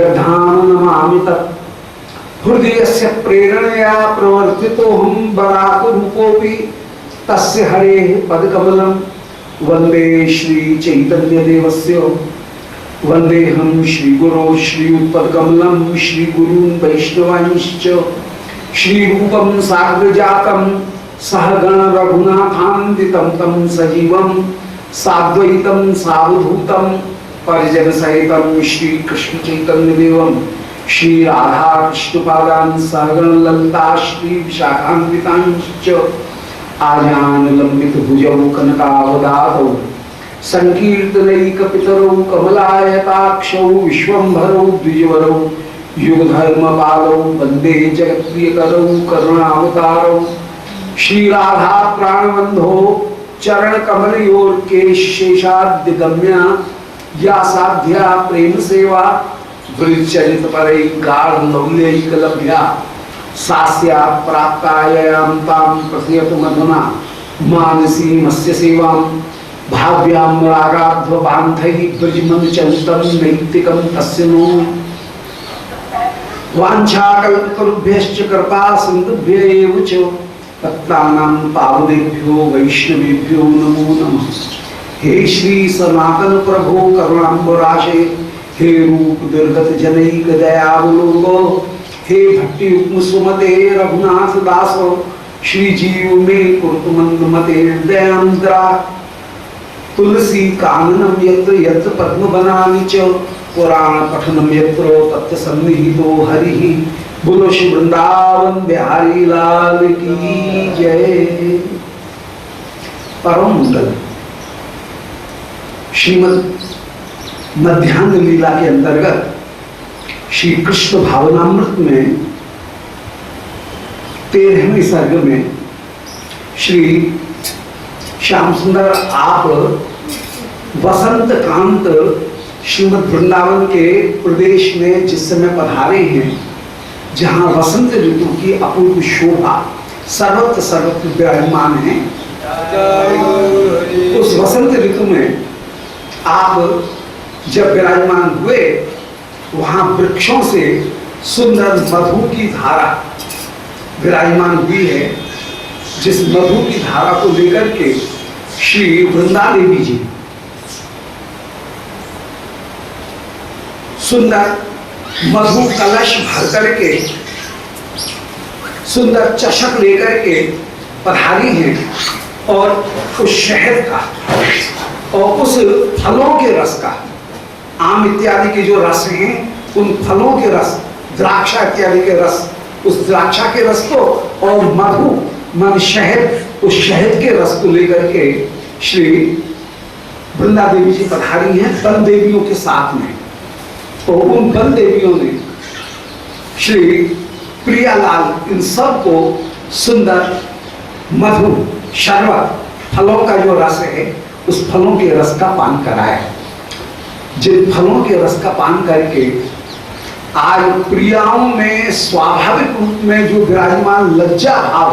नमामि तत् हृदयस्य प्रेरणया प्रवर्तितोऽहं बराकरूपोऽपि तस्य हरेः पदकमलं वन्दे श्रीचैतन्यदेवस्य वन्देऽहं श्रीगुरो श्रीयुत्पदकमलं श्रीगुरून् वैष्णवांश्च श्रीरूपं साग्रजातं सहगण रघुनाथान्वितं तं सजीवं साद्वैतं सावधूतं परिजन सहितं श्री कृष्ण चैतन्य देवं श्री राधा कृष्ण पादान सहगण ललिता श्री विशाखान्वितांश्च आजान लंबित भुजौ कनकावदातौ संकीर्तनैक पितरौ कमलायताक्षौ विश्वंभरौ द्विजवरौ युगधर्म पालौ वंदे जगत्प्रियकरौ करुणावतारौ श्री राधा प्राणबंधो चरण कमलयोर के शेषाद्य गम्या या साध्या प्रेम सेवा वृचरित परै गाढ़ लौल्यैकलभ्या सास्या प्राप्तायां तां प्रथयतु मधुना मानसी मस्य सेवां भाव्यां रागाध्व बान्धैः ब्रजमन चलितं नैतिकं तस्य नो वाञ्छाकल्पतरुभ्यश्च कृपा सिन्धुभ्य एव च पत्तानां पावनेभ्यो वैष्णवेभ्यो नमो नमः। हे श्री सनातन प्रभो करुणाम्बराशे हे रूप दुर्गत जनैक दयावलोको हे भट्टी उपम सुमते रघुनाथ दासो श्री जीव में कुरुतमंद मते दयांद्रा तुलसी काननम यत्र यत्र पद्म बनानि च पुराण पठनम यत्र तत्र सन्निहितो हरिः बोलो श्री वृंदावन बिहारी लाल की जय। परम मंगल श्रीमद् मध्यान्ह लीला के अंतर्गत श्री कृष्ण भावनामृत में 13वें सर्ग में श्री श्याम सुंदर आप वसंत कांत श्रीमद् वृंदावन के प्रदेश में जिस समय पधारे हैं, जहां वसंत ऋतु की अपूर्व शोभा सर्वत्र सर्वत्र विराजमान है, उस वसंत ऋतु में आप जब विराजमान हुए, वहां वृक्षों से सुंदर मधु की धारा विराजमान हुई है, जिस मधु की धारा को लेकर के श्री वृंदा देवी जी सुंदर मधु कलश भर करके सुंदर चषक लेकर के पधारी हैं, और उस शहद का और उस फलों के रस का, आम इत्यादि के जो रस हैं उन फलों के रस, द्राक्षा इत्यादि के रस, उस द्राक्षा के रस को और मधु मन शहद, उस शहद के रस को लेकर के श्री वृंदा देवी जी पधारी हैं बन देवियों के साथ में। तो उन बन देवियों ने श्री प्रियालाल इन सब को सुंदर मधु शरबत फलों का जो रस है, उस फलों के रस का पान कराया। जिन फलों के रस का पान करके आज प्रियाओं में स्वाभाविक रूप में जो विराजमान लज्जा भाव,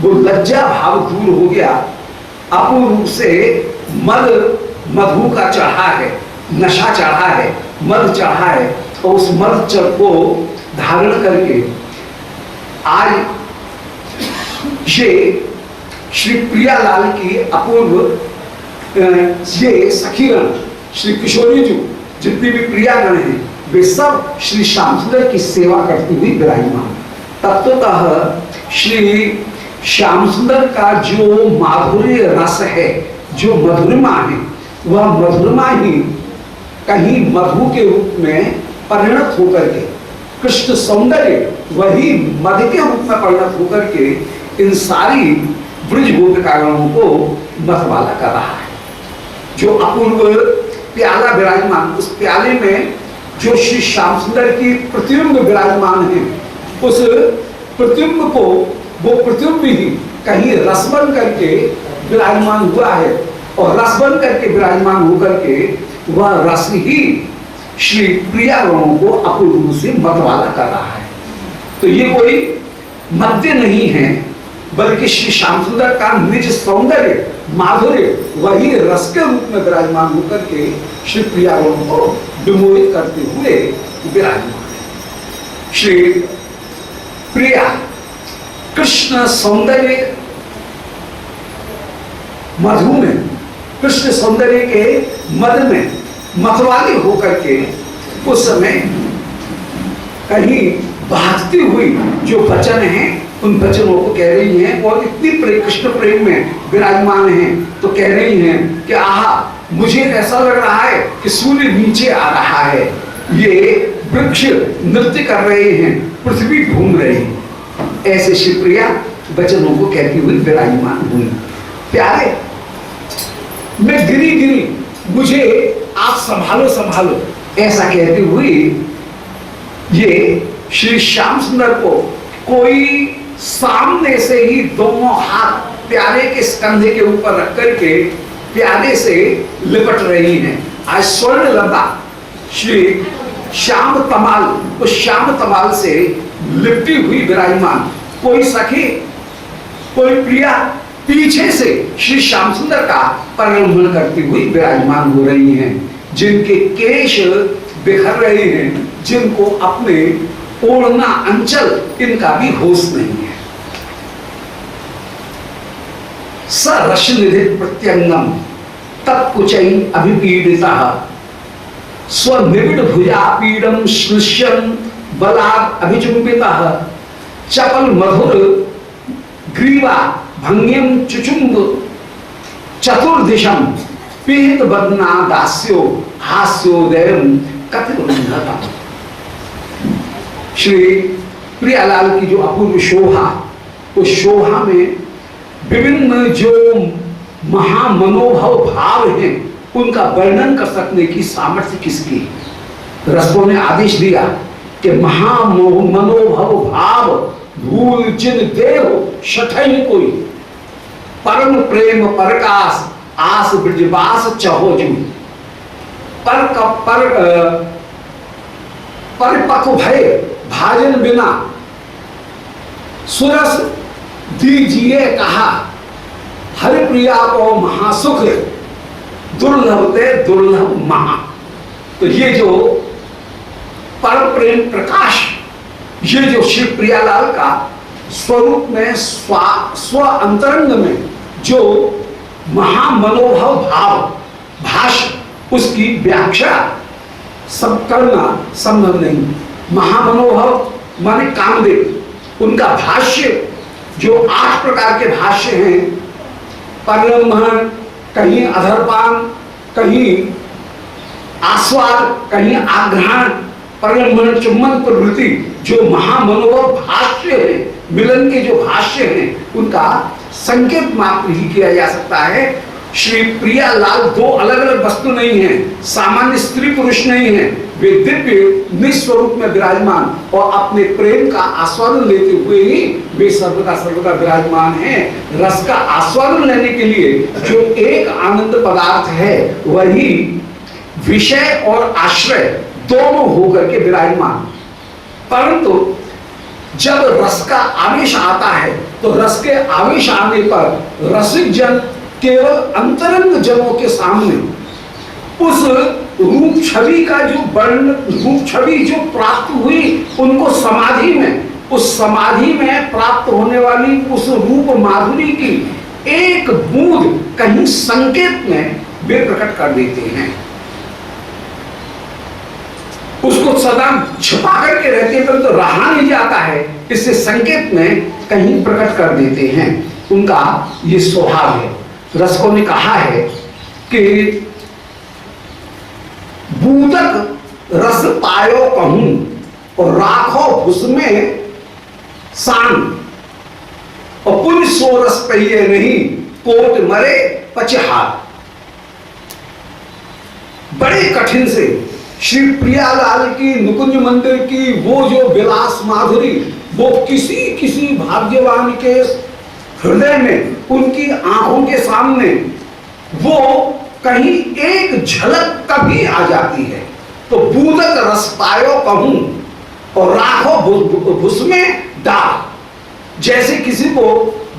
वो लज्जा भाव दूर हो गया। अपूर्ण रूप से मधु का चढ़ा है, नशा चढ़ा है, मद चढ़ा है, और उस मद को धारण करके आज ये श्री प्रियालाल की अपूर्व ये सखीगण श्री किशोरी जी जितनी भी प्रियागण हैं, वे सब श्री श्याम सुंदर की सेवा करती हुई विराजमान। तत्वतः श्री श्याम सुंदर का जो माधुर्य रस है, जो मधुरिमा है, वह मधुरिमा ही कहीं मधु के रूप में परिणत होकर के, कृष्ण सौंदर्य वही मधु के रूप में परिणत होकर के इन सारी ब्रज गोपिकागणों को मतवाला कर रहा है। जो अपूर्व प्याला विराजमान, उस प्याले में जो श्री श्याम सुंदर की प्रतिबिंब विराजमान है, उस प्रतिबिंब को वो प्रतिबिंब ही कहीं रस बन करके विराजमान हुआ है, और रस बन करके विराजमान होकर के वह रस ही श्री प्रियागणों को अपूर्व से मतवाला कर रहा है। तो ये कोई मध्य नहीं है, बल्कि श्री श्याम सुंदर का निज सौंदर्य माधुर्य वही रस के रूप में विराजमान होकर के श्री प्रियागणों को विमोहित करते हुए विराजमान है। श्री प्रिया कृष्ण सौंदर्य मधु में, कृष्ण सौंदर्य के मद में मतवाली होकर के उस समय कहीं बहती हुई जो वचन हैं उन वचनों को कह रही हैं, और इतनी कृष्ण प्रेम में विराजमान हैं तो कह रही हैं कि आहा, मुझे ऐसा लग रहा है कि सूर्य नीचे आ रहा है, ये वृक्ष नृत्य कर रहे हैं, पृथ्वी घूम रही है। ऐसे शिवप्रिया वचनों को कहती हुई विराजमान हुई। प्यारे, मैं गिरी गिरी, मुझे आप संभालो संभालो, ऐसा कहती हुई ये श्री श्याम सुंदर को कोई सामने से ही दोनों हाथ प्यारे के कंधे के ऊपर रख करके प्यारे से लिपट रही हैं। आज स्वर्ण लता श्री श्याम तमाल, उस श्याम तमाल से लिपटी हुई विराजमान, कोई सखी कोई प्रिया पीछे से श्री श्याम सुंदर का परिभ्रमण करती हुई विराजमान हो रही हैं, जिनके केश बिखर रहे हैं, जिनको अपने ओढ़ना अंचल इनका भी होश नहीं है। स रश निधि प्रत्यंगम तत्कुचै अभिपीडिता स्वनिबिड़ भुजा पीडम श्लिष्यन बलात् अभिचुंबिता चपल मधुर ग्रीवा भंग्यम चुचुंब चतुर्दिशम पीत बदना दास्यो हास्योदयम कथिता। श्री प्रियालाल की जो अपूर्व शोभा, उस शोभा में विभिन्न जो महामनोभव भाव हैं उनका वर्णन कर सकने की सामर्थ्य किसकी? रसों ने आदेश दिया कि महामनोभव भाव भूल जिन देव शठई कोई, परम प्रेम परकाश आस ब्रजवास चहोजू, परिपक्व भय भाजन बिना सुरस दीजिए कहा, हरि प्रिया को महासुख दुर्लभते दुर्लभ महा। तो ये जो परम प्रेम प्रकाश, ये जो शिव प्रियालाल का स्वरूप में स्व अंतरंग में जो महामनोभव भाव भाष्य, उसकी व्याख्या सब करना संभव नहीं। महामनोभव माने कामदेव, उनका भाष्य जो 8 प्रकार के भाष्य हैं, परिलंबन, कहीं अधरपान, कहीं आस्वाद, कहीं आग्रहण, परिलंबन चुम्बन प्रवृत्ति, जो महामनोभव भाष्य है, मिलन के जो भाष्य हैं, उनका संकेत मात्र ही किया जा सकता है। श्री प्रियालाल दो अलग अलग वस्तु नहीं है, सामान्य स्त्री पुरुष नहीं है, वे दिव्य निस्वरूप में विराजमान और अपने प्रेम का आस्वादन लेते हुए ही वे सर्वदा विराजमान हैं। रस का आस्वादन लेने के लिए जो एक आनंद पदार्थ है, वही विषय और आश्रय दोनों होकर के विराजमान। परंतु जब रस का आवेश आता है तो रस के आवेश आने पर रसिक जन केवल अंतरंग जनों के सामने उस रूप छवि का जो वर्ण, रूप छवि जो प्राप्त हुई, उनको समाधि में, उस समाधि में प्राप्त होने वाली उस रूप माधुरी की एक बूंद कहीं संकेत में वे प्रकट कर देते हैं। उसको सदा छिपा करके रहते हैं, परंतु रहा नहीं जाता है, इससे संकेत में कहीं प्रकट कर देते हैं। उनका ये स्वभाव है। रसकों ने कहा है कि बूदक रस पायो कहूं और राखो उसमें सान, और पुण्य सो रस पहिए नहीं कोट मरे पचहार। बड़े कठिन से श्री प्रियालाल की नुकुंज मंदिर की वो जो विलास माधुरी, वो किसी भाग्यवान के हृदय में, उनकी आंखों के सामने वो कहीं एक झलक कभी आ जाती है। तो बूदक रस पायो कहूं और राखो उसमें डाल। जैसे किसी को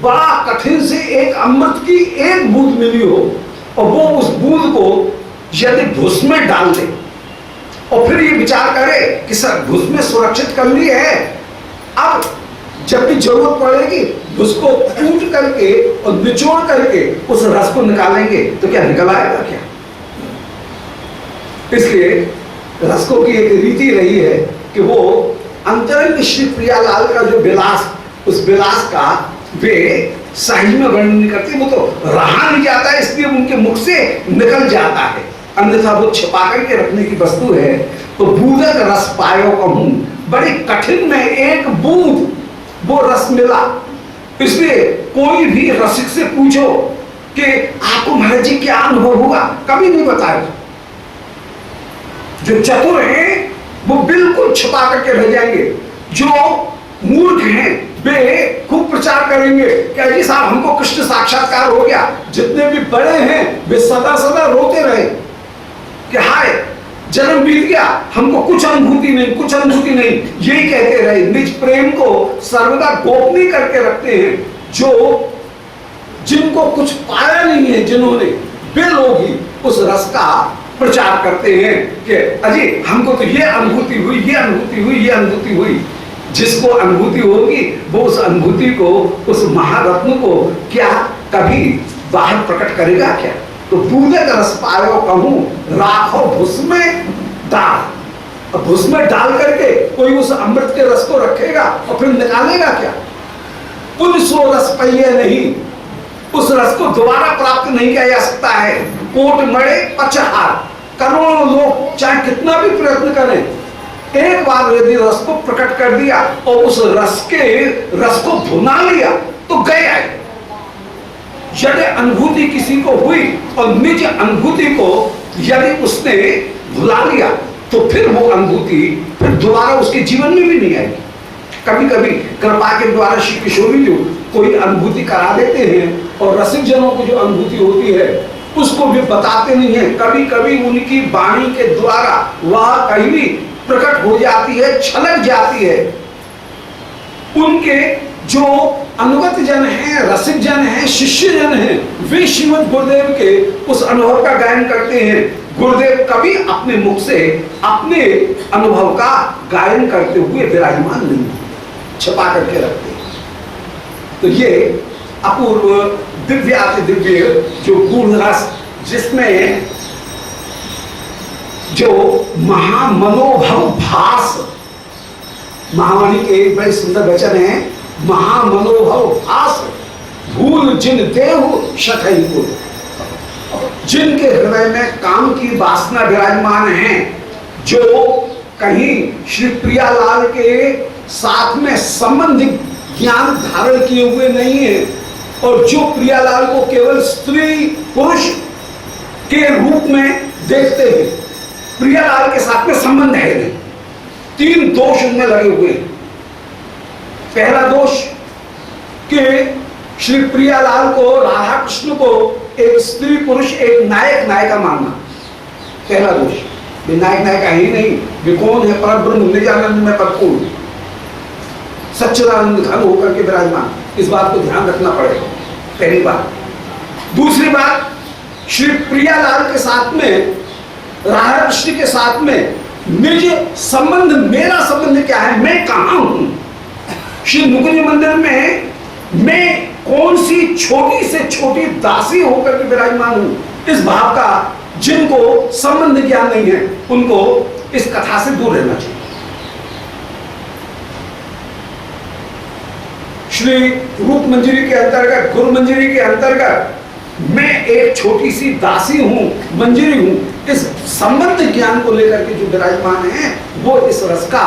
बड़ा कठिन से एक अमृत की एक बूंद मिली हो और वो उस बूंद को यदि भुस में डाल दे और फिर ये विचार करे कि सर भुज में सुरक्षित कर ली है, अब जब भी जरूरत पड़ेगी उसको कूट करके और निचोड़ करके उस रस को निकालेंगे तो क्या निकल आएगा क्या? इसलिए रसकों की एक रीति रही है कि वो अंतरंग श्री प्रियालाल का जो विलास, उस विलास का वे सही में वर्णन नहीं करते, वो तो रहा नहीं जाता है इसलिए उनके मुख से निकल जाता है, अन्यथा वो छिपा करके रखने की वस्तु है। तो बूंदक रस पायो कहूं, बड़ी कठिन में एक बूंद वो रस मिला। इसलिए कोई भी रसिक से पूछो कि आपको महाराज जी क्या अनुभव हुआ, कभी नहीं बताएगा। जो चतुर हैं वो बिल्कुल छुपा करके रह जाएंगे, जो मूर्ख हैं वे खूब प्रचार करेंगे कि जी साहब हमको कृष्ण साक्षात्कार हो गया। जितने भी बड़े हैं वे सदा सदा रोते रहे कि हाय जन्म बीत गया, हमको कुछ अनुभूति नहीं, कुछ अनुभूति नहीं, यही कहते रहे। निज प्रेम को सर्वदा गोपनीय करके रखते हैं। जो जिनको कुछ पाया नहीं है, जिन्होंने, वे लोग ही उस रस का प्रचार करते हैं कि अजी हमको तो ये अनुभूति हुई, ये अनुभूति हुई, ये अनुभूति हुई। जिसको अनुभूति होगी वो उस अनुभूति को, उस महारत्न को क्या कभी बाहर प्रकट करेगा क्या? तो बूंदक रस पायो कहूं, राखो भुस में डाल। अब भुस में डाल करके कोई उस अमृत के रस को रखेगा और फिर निकालेगा क्या? पुन सो रस पहिए नहीं, उस रस को दोबारा प्राप्त नहीं किया जा सकता है। कोट मरे पचहार, करोड़ों लोग चाहे कितना भी प्रयत्न करें, एक बार यदि रस को प्रकट कर दिया और उस रस को भुना लिया तो गया है। यदि अनुभूति किसी को हुई और निज अनुभूति को यदि उसने भुला लिया तो फिर वो अनुभूति फिर दोबारा उसके जीवन में भी नहीं आएगी। कभी कभी कृपा के द्वारा श्री किशोरी जी कोई अनुभूति करा देते हैं और रसिक जनों को जो अनुभूति होती है उसको भी बताते नहीं है। कभी कभी उनकी वाणी के द्वारा वह कहीं भी प्रकट हो जाती है, छलक जाती है। उनके जो अनुगत जन हैं, रसिक जन हैं, शिष्य जन हैं, वे श्रीमद् गुरुदेव के उस अनुभव का गायन करते हैं। गुरुदेव कभी अपने मुख से अपने अनुभव का गायन करते हुए विराजमान नहीं, छिपा करके रखते। तो ये अपूर्व दिव्य अति दिव्य जो गूढ़ रस, जिसमें जो महामनोभव भास, महावाणी के एक बड़े सुंदर वचन है, महामनोभव भास भूल जिन देहु शठई को। जिनके हृदय में काम की वासना विराजमान है, जो कहीं श्री प्रियालाल के साथ में संबंधित ज्ञान धारण किए हुए नहीं है और जो प्रियालाल को केवल स्त्री पुरुष के रूप में देखते हैं, प्रियालाल के साथ में संबंध है नहीं। तीन दोष उनमें लगे हुए हैं। पहला दोष कि श्री प्रियालाल को, राधा कृष्ण को एक स्त्री पुरुष, एक नायक नायिका मानना, पहला दोष। वे नायक नायिका ही नहीं, वे कौन है? परब्रह्म निजानंद में परिपूर्ण सच्चिदानंद घन होकर के विराजमान। इस बात को ध्यान रखना पड़ेगा, पहली बात। दूसरी बात, श्री प्रियालाल के साथ में, राधा कृष्ण के साथ में निज संबंध, मेरा संबंध क्या है, मैं कहां हूं? श्री नुकुंज मंदिर में मैं कौन सी छोटी से छोटी दासी होकर के विराजमान हूं, इस भाव का जिनको संबंध ज्ञान नहीं है उनको इस कथा से दूर रहना चाहिए। श्री रूप मंजरी के अंतर्गत, गुरु मंजरी के अंतर्गत मैं एक छोटी सी दासी हूं, मंजरी हूं, इस संबंध ज्ञान को लेकर के जो विराजमान है वो इस रस का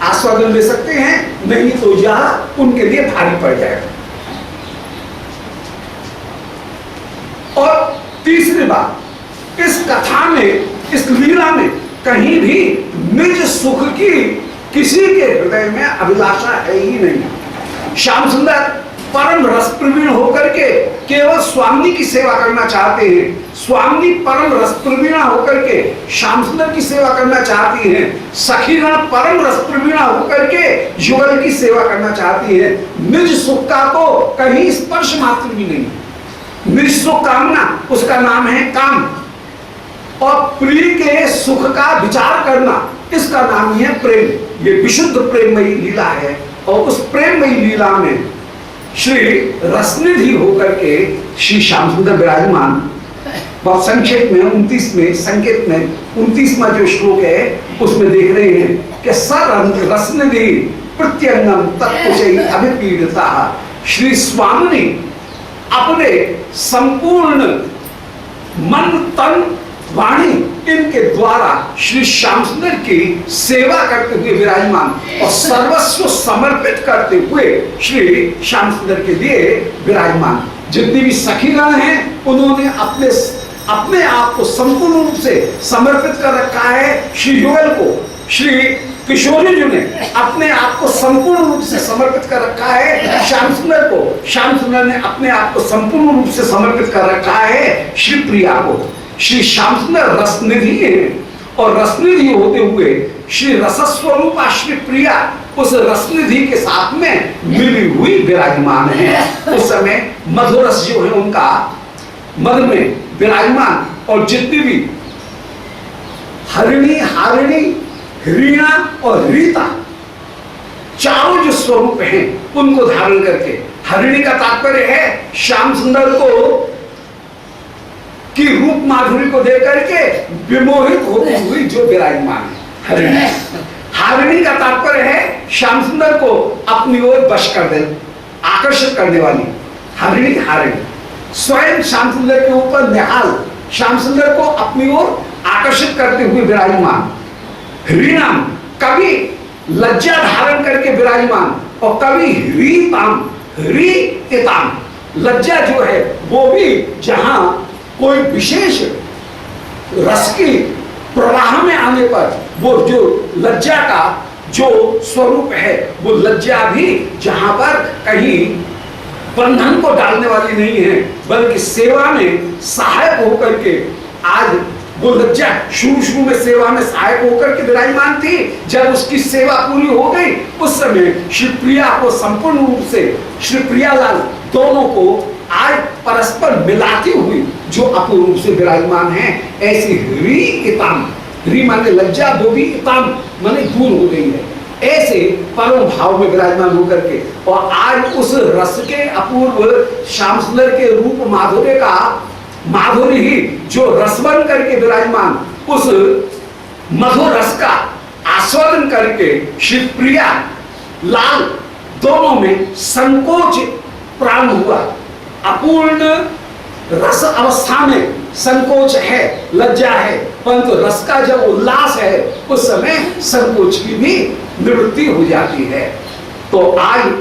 आस्वादन ले सकते हैं, नहीं तो यह उनके लिए भारी पड़ जाएगा। और तीसरी बात, इस कथा में, इस लीला में कहीं भी निज सुख की किसी के हृदय में अभिलाषा है ही नहीं। श्याम सुंदर परम रस प्रवीण होकर के केवल स्वामी की सेवा करना चाहते हैं। स्वामी परम रस प्रवीणा होकर के श्याम सुंदर की सेवा करना चाहती हैं। सखीगण परम रस प्रवीणा होकर के युगल की सेवा करना चाहती है। निज सुख का तो कहीं स्पर्श मात्र भी नहीं। निज सुख कामना, उसका नाम है काम। और प्रिय के सुख का विचार करना, इसका नाम ही है प्रेम। ये विशुद्ध प्रेममयी लीला है। और उस प्रेममयी लीला में श्री रसनिधि होकर के श्री श्याम सुंदर विराजमान। बहुत संक्षेप में 29 में संकेत में 29वां जो श्लोक है उसमें देख रहे हैं कि सर रसनिधि प्रत्यंगम तत्कुशई अभिपीड़िता। श्री स्वामी अपने संपूर्ण मन तन वाणी इनके द्वारा श्री श्याम सुंदर की सेवा करते हुए विराजमान और सर्वस्व समर्पित करते हुए श्री श्याम सुंदर के लिए विराजमान। जितनी भी सखीगण हैं उन्होंने अपने आप को संपूर्ण रूप से समर्पित कर रखा है श्री युगल को। श्री किशोरी जी ने अपने आप को संपूर्ण रूप से समर्पित कर रखा है श्याम सुंदर को। श्याम सुंदर ने अपने आप को संपूर्ण रूप से समर्पित कर रखा है श्री प्रिया को। श्री श्याम सुंदर रसनिधि है और रसनिधि होते हुए श्री रसस्वरूपा श्री प्रिया उस रसनिधि के साथ में मिली हुई विराजमान है। उस समय मधुरस जो है उनका मद में विराजमान और जितनी भी हरिणी हारिणी रीणा और रीता चारों जो स्वरूप हैं उनको धारण करके, हरिणी का तात्पर्य है श्याम सुंदर को की रूप माधुरी को देकर के विमोहित होती हुई जो विराजमान है हरिणी। हारिणी का तात्पर्य है श्याम सुंदर को अपनी ओर वश कर दे, आकर्षित करने वाली हरिणी हारिणी। स्वयं श्याम सुंदर के ऊपर निहाल श्याम सुंदर को अपनी ओर आकर्षित करते हुए विराजमान। रीणाम कभी लज्जा धारण करके विराजमान और कभी रीताम लज्जा जो है वो भी जहां कोई विशेष रस की प्रवाह में आने पर वो जो लज्जा का जो स्वरूप है वो लज्जा भी जहां पर कहीं बंधन को डालने वाली नहीं है बल्कि सेवा में सहायक होकर के, आज वो लज्जा शुरू में सेवा में सहायक होकर के विराजमान थी। जब उसकी सेवा पूरी हो गई उस समय श्री प्रिया को संपूर्ण रूप से श्री प्रियालाल दोनों को आज परस्पर मिलाती हुई जो अपूर्ण रूप से विराजमान है। ऐसी री माने लज्जा, वो भी इताम माने दूर हो गई है। ऐसे परम भाव में विराजमान होकर के और आज उस रस के अपूर्व श्याम सुंदर के रूप माधुर्य का माधुरी ही जो रस बन करके विराजमान उस मधुर रस का आस्वादन करके श्री प्रिया लाल दोनों में संकोच प्रारंभ हुआ। अपूर्ण रस अवस्था में संकोच है, लज्जा है, परंतु रस का जब उल्लास है उस समय संकोच की भी निवृत्ति हो जाती है। तो आज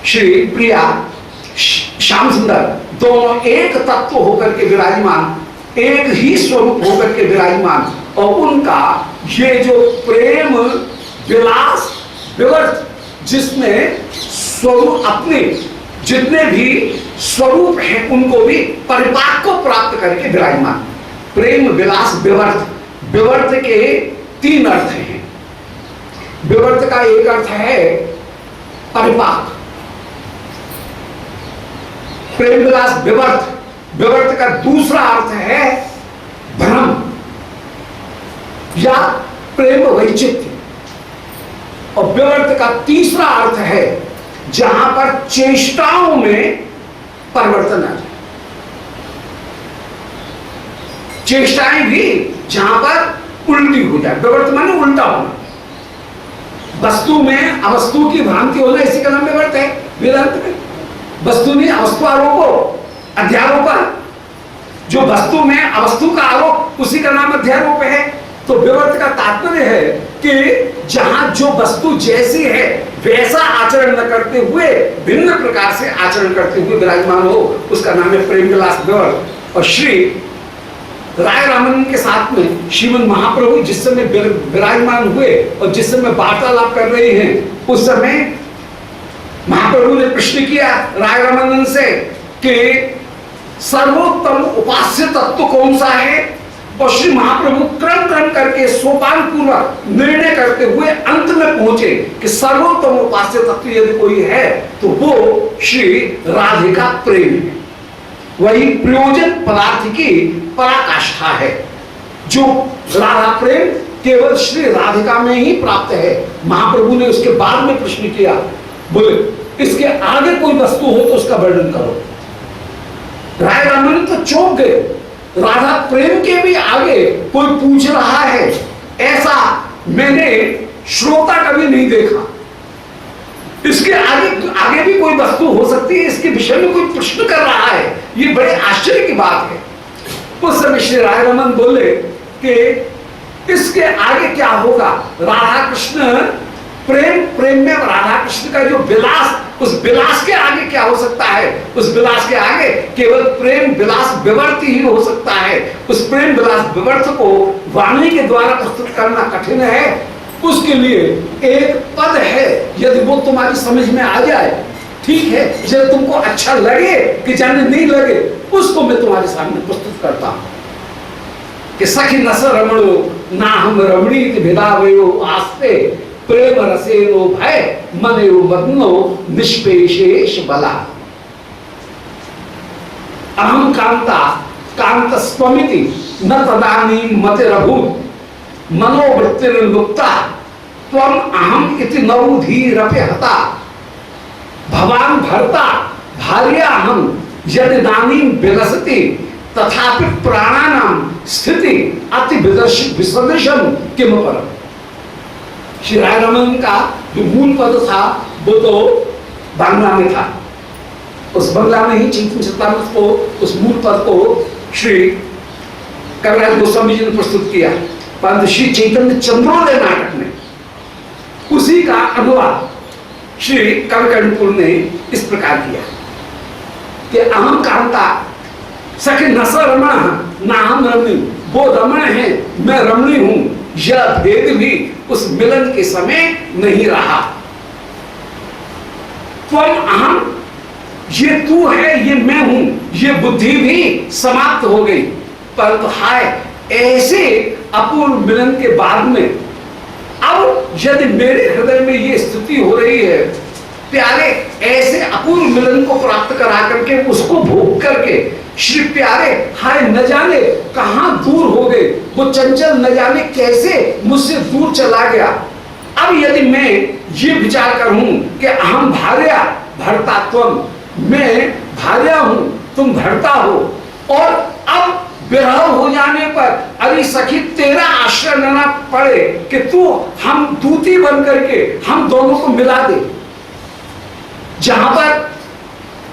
श्री प्रिया श्याम सुंदर दोनों एक तत्व होकर के विराजमान, एक ही स्वरूप होकर के विराजमान और उनका ये जो प्रेम विलास विवर्त जिसमें स्वरूप अपने जितने भी स्वरूप हैं उनको भी परिपाक को प्राप्त करके विराजमान। प्रेम विलास विवर्त, विवर्त के 3 अर्थ हैं। विवर्त का एक अर्थ है परिपाक, प्रेम विलास विवर्त, विवर्त का दूसरा अर्थ है भ्रम या प्रेम वैचित्र्य और विवर्त का तीसरा अर्थ है जहां पर चेष्टाओं में परिवर्तन आ जाए। चेष्टाएं भी जहां पर उल्टी हो जाए, विवर्त माने उल्टा होना, वस्तु में अवस्तु की भ्रांति होना, इसी का नाम विवर्त है। वेदांत में वस्तु में अवस्तु आरोप अध्यारोप, जो वस्तु में अवस्तु का आरोप उसी का नाम अध्यारोप है। तो विवर्त का तात्पर्य है कि जहां जो वस्तु जैसी है वैसा आचरण न करते हुए भिन्न प्रकार से आचरण करते हुए विराजमान हो, उसका नाम है प्रेम विलास विवर्त। और श्री राय रामन के साथ में श्रीमद महाप्रभु जिस समय विराजमान हुए और जिस समय वार्तालाप कर रहे हैं उस समय महाप्रभु ने प्रश्न किया राय रामानंद से कि सर्वोत्तम उपास्य तत्व कौन सा है, और श्री महाप्रभु क्रम क्रम करके सोपान पूर्वक निर्णय करते हुए अंत में पहुंचे कि सर्वोत्तम उपास्य तत्व यदि कोई है तो वो श्री राधिका प्रेम है, वही प्रयोजन पदार्थ की पराकाष्ठा है। जो राधा प्रेम केवल श्री राधिका में ही प्राप्त है। महाप्रभु ने उसके बाद में प्रश्न किया, बोले इसके आगे कोई वस्तु हो तो उसका वर्णन करो। राय रामन तो चौंक गए, राधा प्रेम के भी आगे कोई पूछ रहा है, ऐसा मैंने श्रोता कभी नहीं देखा। इसके आगे भी कोई वस्तु हो सकती है, इसके विषय में कोई प्रश्न कर रहा है, ये बड़े आश्चर्य की बात है। उस समय श्री राय रमन बोले कि इसके आगे क्या होगा, राधा कृष्ण प्रेम में राधा कृष्ण का जो विलास, उस विलास के आगे क्या हो सकता है, उस विलास के आगे केवल प्रेम विलास विवर्त ही हो सकता है। उस प्रेम विलास विवर्त को वाणी के द्वारा प्रस्तुत करना कठिन है। उसके लिए एक पद है, यदि वो तुम्हारी समझ में आ जाए ठीक है, यदि तुमको अच्छा लगे कि जाने नहीं लगे, उसको मैं तुम्हारे सामने प्रस्तुत करता हूं कि सखी नस रमणो ना हम रमणी भेदावयो आस्ते प्रेम रसेनो भय मनो मदनो निष्पेशेष बला। अहम कांता कांत स्वमिति न तदानी मते रघु मनोवृत्तिर्लुप्ता त्वम अहम इति नवधीरपि हता भवान भर्ता भार्या हम यदि दानीम विलसति तथापि प्राणानाम स्थिति अति विसदृशम किम परम। श्री राय रमन का जो मूल पद था वो तो बांग्ला में था, उस बांग्ला में ही चैतन्य चरितामृत को, उस मूल पद को श्री कविराज गोस्वामी जी ने प्रस्तुत किया, परंतु श्री चैतन्य चंद्रोदय नाटक में उसी का अनुवाद श्री कविकर्णपुर ने इस प्रकार किया कि अहम कांता सखी नस रमण ना हम रमणी, वो रमण है मैं रमणी हूं, यह भेद भी उस मिलन के समय नहीं रहा। त्वम अहम, ये तू है, ये मैं हूं, ये बुद्धि भी समाप्त हो गई। परंतु हाय ऐसे अपूर्व मिलन के बाद में अब यदि मेरे हृदय में ये स्थिति हो रही है, प्यारे ऐसे अपूर्व मिलन को प्राप्त करा करके उसको भोग करके श्री प्यारे हाय न जाने कहां दूर हो गए, वो चंचल न जाने कैसे मुझसे दूर चला गया। अब यदि मैं ये विचार करूं कि अहम भार्या भर्ता त्वम, मैं भार्या हूं तुम भर्ता हो, और अब विरह हो जाने पर अरे सखी तेरा आश्रय लेना पड़े कि तू हम दूती बन करके हम दोनों को मिला दे। जहां पर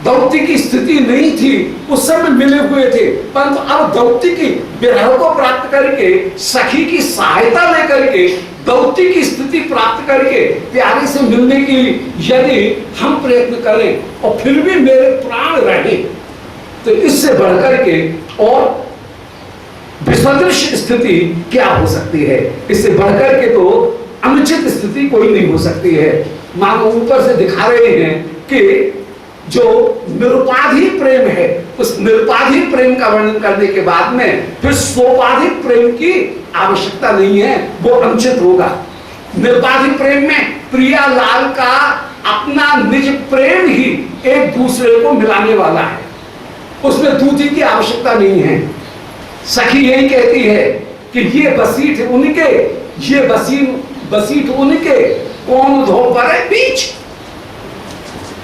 दौत्य की स्थिति नहीं थी उस समय मिले हुए थे, परंतु अब दौत्य की विरह को प्राप्त करके सखी की सहायता लेकर के दौत्य की स्थिति प्राप्त करके प्यारे से मिलने की यदि हम प्रयत्न करें और फिर भी मेरे प्राण रहे तो इससे बढ़कर के और विसदृश स्थिति क्या हो सकती है। इससे बढ़कर के तो अनुचित स्थिति कोई नहीं हो सकती है। मानो ऊपर से दिखा रहे हैं कि जो निरुपाधि प्रेम है उस निरुपाधि प्रेम का वर्णन करने के बाद में फिर सोपाधिक प्रेम की आवश्यकता नहीं है, वो अनुचित होगा। निरुपाधि प्रेम में प्रिया लाल का अपना निज प्रेम ही एक दूसरे को मिलाने वाला है, उसमें दूती की आवश्यकता नहीं है। सखी यही कहती है कि ये बसीठ उनके, ये बसीठ उनके, कौन धो परे बीच,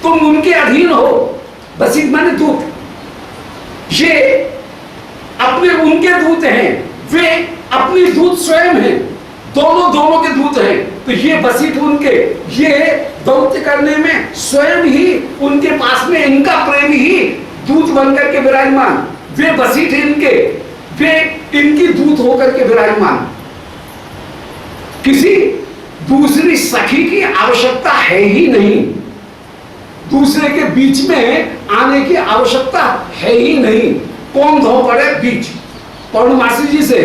तुम उनके अधीन हो। बसीठ माने दूत, ये अपने उनके दूत हैं, वे अपनी दूत स्वयं हैं, दोनों के दूत हैं। तो ये बसीठ उनके, ये दौत्य करने में स्वयं ही उनके पास में इनका प्रेम ही दूत बनकर के विराजमान, वे बसीठ इनके, वे इनकी दूत होकर के विराजमान। किसी दूसरी सखी की आवश्यकता है ही नहीं, दूसरे के बीच में आने की आवश्यकता है ही नहीं। कौन धो पड़े बीच। पौर्णमासी जी से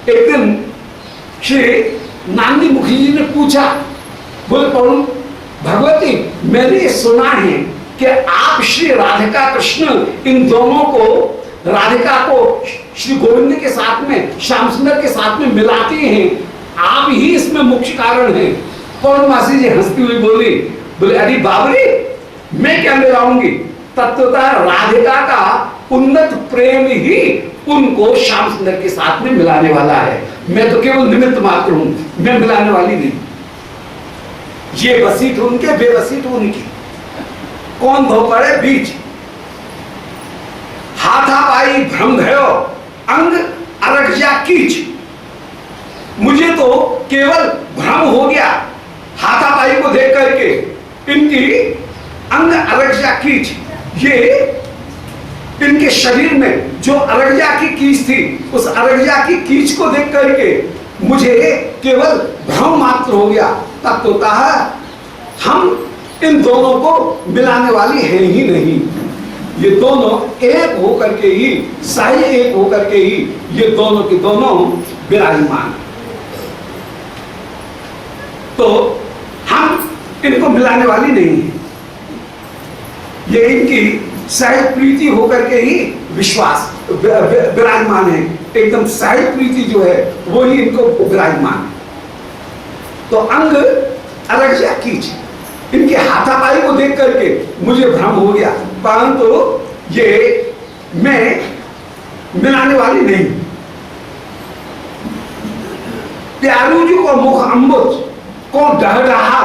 एक दिन श्री नांदी मुखी जी ने पूछा, बोले पौर्ण भगवती मैंने सुना है कि आप श्री राधिका कृष्ण इन दोनों को, राधिका को श्री गोविंद के साथ में, श्याम सुंदर के साथ में मिलाती हैं, आप ही इसमें मुख्य कारण हैं। पौर्णमासी जी हंसती हुई बोली, बोले अरे बाबरी मैं क्या मिलाऊंगी, तत्वतः राधिका का उन्नत प्रेम ही उनको श्याम सुंदर के साथ में मिलाने वाला है। मैं तो केवल निमित्त मात्र हूं, मैं मिलाने वाली नहीं। ये वसीठ उनके, बेवसीठ उनकी, कौन धो पड़े बीच। हाथापाई भ्रम भयो अंग अरज्या कीच। मुझे तो केवल भ्रम हो गया हाथापाई को देख करके, इनकी अंग अरज्या कीच, ये इनके शरीर में जो अरज्या की कीच थी, उस अरज्या की कीच को देख करके मुझे केवल भ्रम मात्र हो गया। तब तो कहा हम इन दोनों को मिलाने वाली है ही नहीं। ये दोनों एक होकर के ही, सही एक होकर के ही ये दोनों के दोनों विराजमान। तो हम इनको मिलाने वाली नहीं है। ये इनकी सहज प्रीति होकर के ही विश्वास विराजमान है। एकदम सहज प्रीति जो है वो ही इनको विराजमान। तो अंग अरज्या कीच, इनके हाथापाई को देख करके मुझे भ्रम हो गया, परंतु ये मैं मिलाने वाली नहीं। प्यारू जी को मुख अम्बुज को डह रहा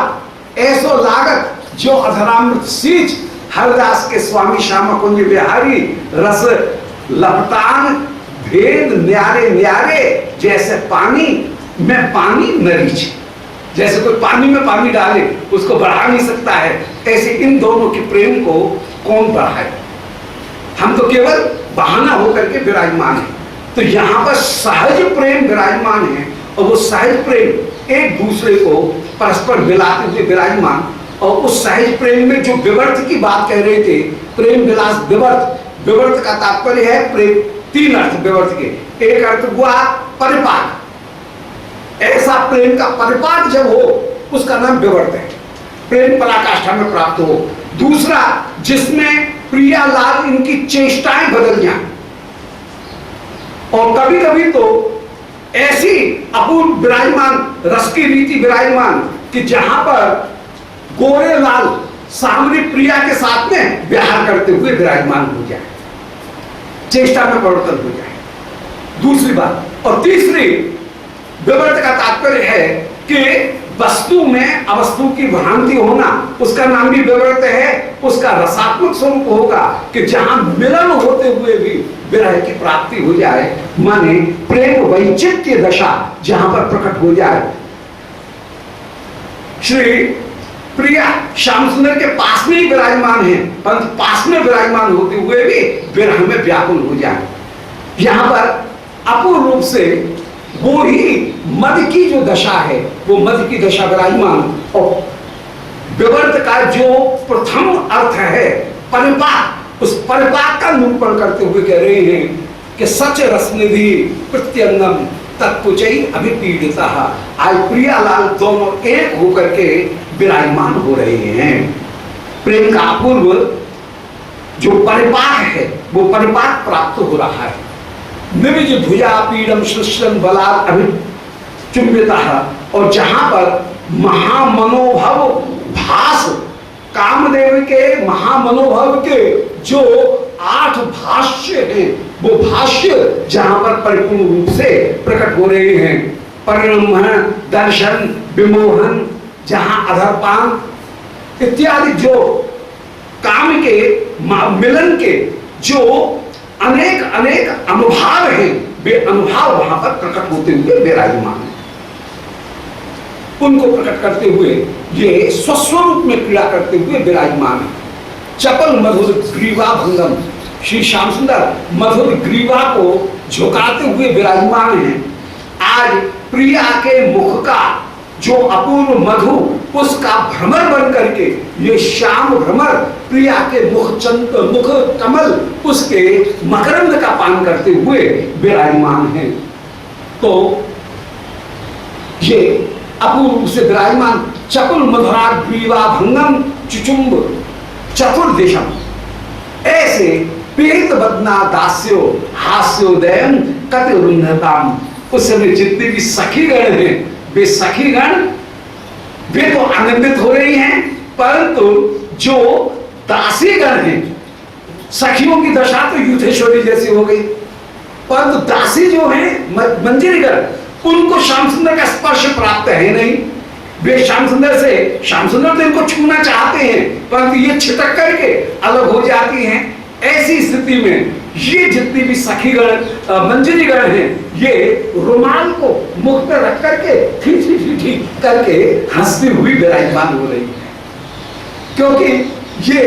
ऐसो लागत जो अधरामृत सींच। हरदास के स्वामी श्याम कुंज बिहारी रस लपटान भेद न्यारे न्यारे, जैसे पानी में पानी नरीच। जैसे कोई पानी में पानी डाले उसको बढ़ा नहीं सकता है, ऐसे इन दोनों के प्रेम को कौन बढ़ाए। हम तो केवल बहाना होकर के विराजमान है। तो यहाँ पर सहज प्रेम विराजमान है, और वो सहज प्रेम एक दूसरे को परस्पर मिलाते हुए विराजमान। और उस सहज प्रेम में जो विवर्त की बात कह रहे थे, प्रेम विलास विवर्त। विवर्त का तात्पर्य है प्रेम, तीन अर्थ विवर्त के। एक अर्थ हुआ परिपाक, ऐसा प्रेम का परिपाक जब हो उसका नाम विवर्त है, प्रेम पराकाष्ठा में प्राप्त हो। दूसरा, जिसमें प्रियालाल इनकी चेष्टाएं बदल जाए। और कभी कभी तो ऐसी अपूर्व विराजमान रस की रीति विराजमान कि जहां पर गोरे लाल सामरी प्रिया के साथ में विहार करते हुए विराजमान हो जाए, चेष्टा में परिवर्तन हो जाए। दूसरी बात। और तीसरी, विवर्त का तात्पर्य है कि वस्तु में अवस्तु की भ्रांति होना, उसका नाम भी विवर्त है। उसका रसात्मक स्वरूप होगा कि जहां मिलन होते हुए भी विरह की प्राप्ति हो जाए, माने प्रेम वैचित्य दशा जहां पर प्रकट हो जाए। श्री प्रिया श्याम सुंदर के पास में ही विराजमान है, परंतु पास में विराजमान होते हुए भी विरह में व्याकुल हो जाए। यहां पर अपूर्ण रूप से वो ही मद की जो दशा है, वो मद की दशा विराजमान। और विवर्त का जो प्रथम अर्थ है परिपाक, उस परिपाक का निरूपण करते हुए कह रहे हैं कि सच रसनिधि प्रत्यंगम तत्पुचई अभिपीड़िता। आज प्रियालाल दोनों एक होकर के विराजमान हो रहे हैं। प्रेम का अपूर्व जो परिपाक है वो परिपाक प्राप्त हो रहा है। निविज भुजा पीड़म सृष्टन बलात् अभिचुम्बिता। और जहां पर महामनोभव भास, कामदेव के महामनोभव के जो 8 भाष्य हैं, वो भाष्य जहां पर परिपूर्ण रूप से प्रकट हो रहे हैं। परिणम, दर्शन, विमोहन, जहां अधरपान इत्यादि जो काम के मिलन के जो अनेक अनेक अनुभाव हैं, वे अनुभाव वहां पर प्रकट होते हुए विराजमान हैं। उनको प्रकट करते हुए ये स्वस्वरूप में क्रिया करते हुए विराजमान है। चपल मधुर ग्रीवा भंगम, श्री श्याम सुंदर मधुर ग्रीवा को झुकाते हुए विराजमान हैं। आज प्रिया के मुख का जो अपूर्व मधु, उसका भ्रमर बन करके ये श्याम भ्रमर प्रिया के मुख कमल उसके मकरंद का पान करते हुए विराजमान है। तो ये अपूर्व रूप से विराजमान चकुल मधुरा ग्रीवा भंगम चुचुम्ब चतुर्दिशम, ऐसे पीड़ित बदना दास्यो हास्योदयम कति रुन्धताम। उस समय जितने भी सखीगण हैं, वे सखीगण वे तो आनंदित हो रही हैं, परंतु जो दासीगण हैं, सखियों की दशा तो युद्धेश्वरी जैसी हो गई। परंतु दासी जो है मंजरीगण, उनको श्याम सुंदर का स्पर्श प्राप्त है नहीं। वे श्याम सुंदर तो इनको छूना चाहते हैं, परंतु ये छिटक करके अलग हो जाती हैं। ऐसी स्थिति में ये जितनी भी सखीगण मंजरीगण हैं, ये रुमाल को मुख पे रख करके ठीक करके हंसती हुई विराजमान हो रही है, क्योंकि ये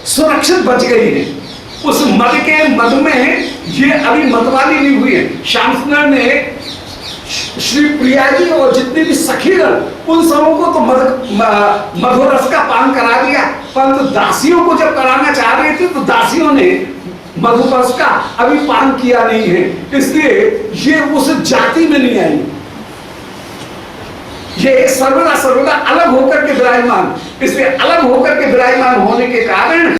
सुरक्षित बच गई है। उस मद के मद में ये अभी मतवाली नहीं हुई है। श्याम सुंदर ने श्री प्रिया जी और जितने भी सखीगण, उन सबों को तो मधुर रस का पान करा दिया, परंतु दासियों को जब कराना चाह रहे थे तो दासियों ने मधुर रस का अभी पान किया नहीं है, इसलिए ये उस जाति में नहीं आई। ये सर्वदा अलग होकर के विराजमान, इसलिए अलग होकर के विराजमान होने के कारण